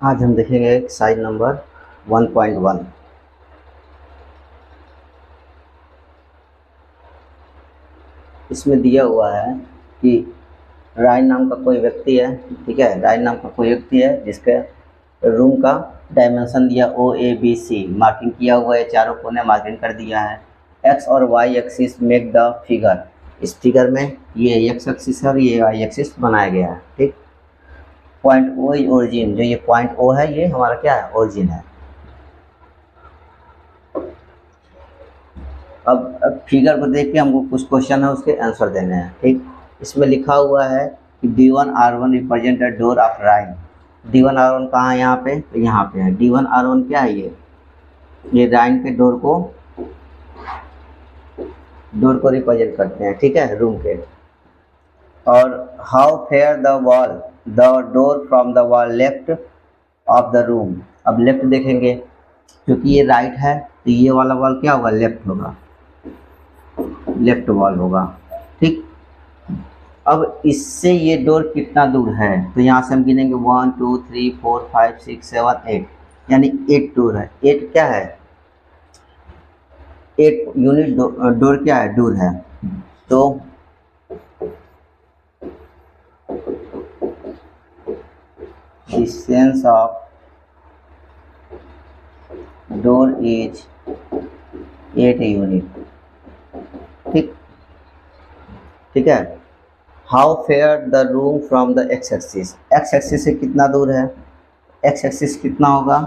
आज हम देखेंगे एक्सरसाइज नंबर 1.1। इसमें दिया हुआ है कि रायन नाम का कोई व्यक्ति है, ठीक है। रायन नाम का कोई व्यक्ति है जिसके रूम का डायमेंशन दिया OABC, मार्किंग किया हुआ है, चारों कोने मार्किंग कर दिया है। एक्स और y axis make the figure. इस फिगर में ये एक्स एक्सिस है और ये वाई एक्सिस बनाया गया है, ठीक। पॉइंट ओ इज ओरिजिन, जो ये पॉइंट ओ है ये हमारा क्या है, ओरिजिन है। अब फिगर को देख के हमको कुछ क्वेश्चन है उसके आंसर देने हैं, ठीक। इसमें लिखा हुआ है कि D1R1 represent a door of राइन। D1R1 कहाँ है, यहाँ पे, तो यहाँ पे है। D1R1 क्या है, ये राइन के डोर को रिप्रेजेंट करते हैं, ठीक है, रूम के। और how fair the door from the wall left of the room. अब लेफ्ट देखेंगे, क्योंकि ये राइट है तो ये वाला वॉल क्या होगा, लेफ्ट होगा, लेफ्ट वॉल होगा, ठीक। अब इससे ये डोर कितना दूर है, तो यहाँ से हम गिनेंगे 1 2 3 4 5 6 7 8, यानी 8 डोर है। 8 क्या है, 8 यूनिट डोर क्या है, डोर है। तो distance of door is 8 unit, ठीक, ठीक है। How fair the room from the x axis. X axis से कितना दूर है, एक्स एक्सिस कितना होगा,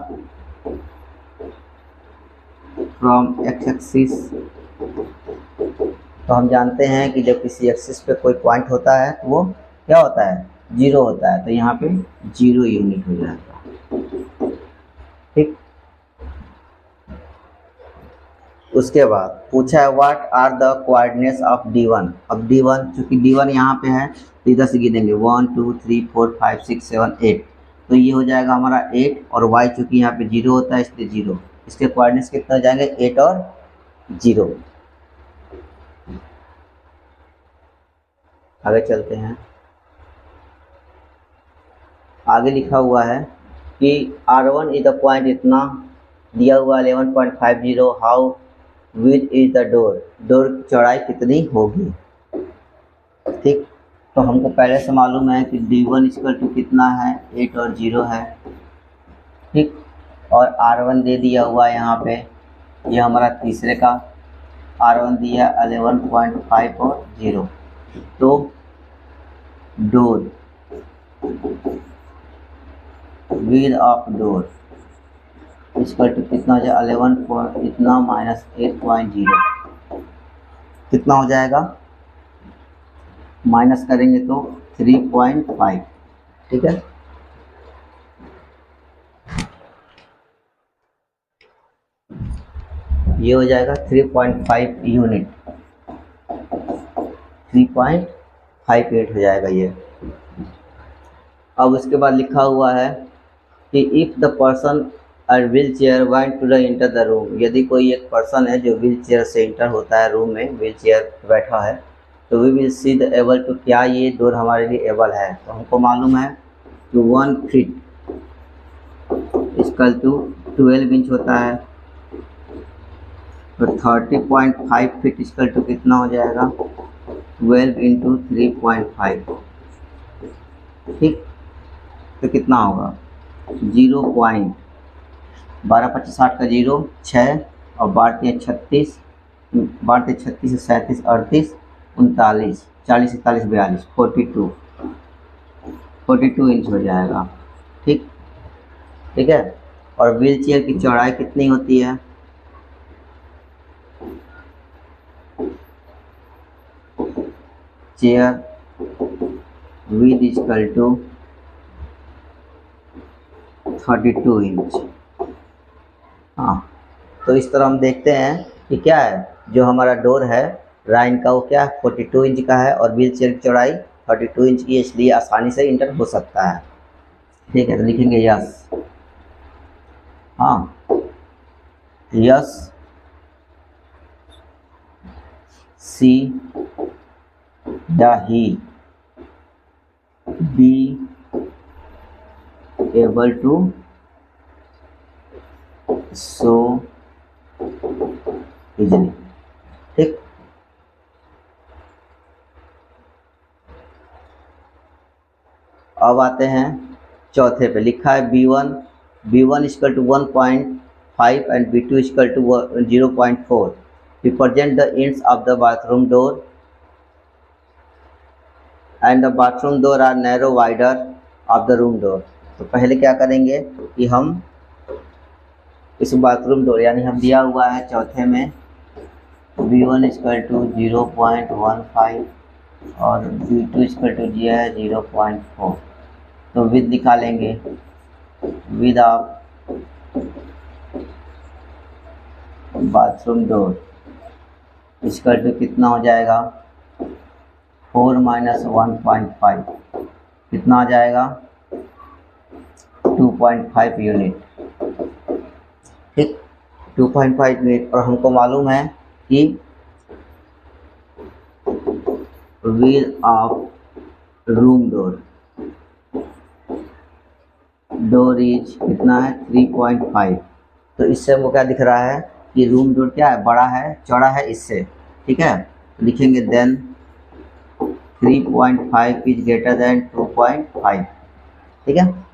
फ्रॉम एक्स एक्सिस, तो हम जानते हैं कि जब किसी एक्सिस पे कोई पॉइंट होता है तो वो क्या होता है, जीरो होता है, तो यहाँ पे 0 यूनिट हो जाएगा, ठीक। उसके बाद पूछा है what are the coordinates of D1। अब D1, चूँकि D1 यहाँ पे है तो इधर से गिनेंगे 1 2 3 4 5 6 7 8, तो ये हो जाएगा हमारा 8, और y चूँकि यहाँ पे 0 होता है इसलिए 0। इसके कोऑर्डिनेट्स कितना हो जाएंगे, 8 और 0। आगे चलते हैं। आगे लिखा हुआ है कि R1 इज द पॉइंट, इतना दिया हुआ 11.50। How wide is the door, door की चौड़ाई कितनी होगी, ठीक। तो हमको पहले से मालूम है कि D1 इक्वल टू कितना है, 8 और 0 है, ठीक। और R1 दे दिया हुआ है यहाँ पे, ये हमारा तीसरे का R1 दिया 11.5 और 0। तो door, width of door equal to कितना हो जाएगा, 11 इतना माइनस 8.0, कितना हो जाएगा, माइनस करेंगे तो 3.5, ठीक है। ये हो जाएगा 3.5 यूनिट, 3.58 हो जाएगा ये। अब उसके बाद लिखा हुआ है कि इफ़ द पर्सन और wheelchair want to enter the room. यदि कोई एक पर्सन है जो व्हील चेयर से इंटर होता है रूम में, व्हील चेयर बैठा है, तो we will see the able to, क्या ये डोर हमारे लिए एबल है। तो हमको मालूम है कि 1 फीट इक्वल टू 12 इंच होता है, तो 30.5 फीट इक्वल टू कितना हो जाएगा, 12 इंटू 3.5, ठीक। तो कितना होगा, 12 25 60 का 0 6, और 12 36, 36 37 38 39 40 41 42 42 इंच हो जाएगा, ठीक, ठीक है। और व्हील चेयर की चौड़ाई कितनी होती है, chair with equal to 32 inch. हाँ, तो इस तरह हम देखते हैं कि क्या है, जो हमारा डोर है राइन का वो क्या 42 इंच का है, और व्हील चेयर की चौड़ाई 32 इंच की है, इसलिए आसानी से इंटर हो सकता है, ठीक है। तो लिखेंगे यस, हाँ, yes see the he be able to so easily. ठीक, अब आते हैं चौथे पे। लिखा है B1 equal to 1.5 and B2 equal to 0.4। Represent the ends of the bathroom door and the bathroom door are narrow wider of the room door. तो पहले क्या करेंगे कि हम इस बाथरूम डोर, यानी हम दिया हुआ है चौथे में B1 इक्वल टू 0.15 और B2 इक्वल टू दिया है 0.4। तो विद निकालेंगे, width of bathroom door equal to कितना हो जाएगा 4 माइनस 1.5, कितना आ जाएगा 2.5 यूनिट। ठीक, 2.5 यूनिट। और हमको मालूम है कि with of room door is कितना है 3.5। तो इससे हमको क्या दिख रहा है कि रूम डोर क्या है, बड़ा है, चौड़ा है इससे। ठीक है, तो लिखेंगे देन 3.5 इज ग्रेटर देन 2.5। ठीक है।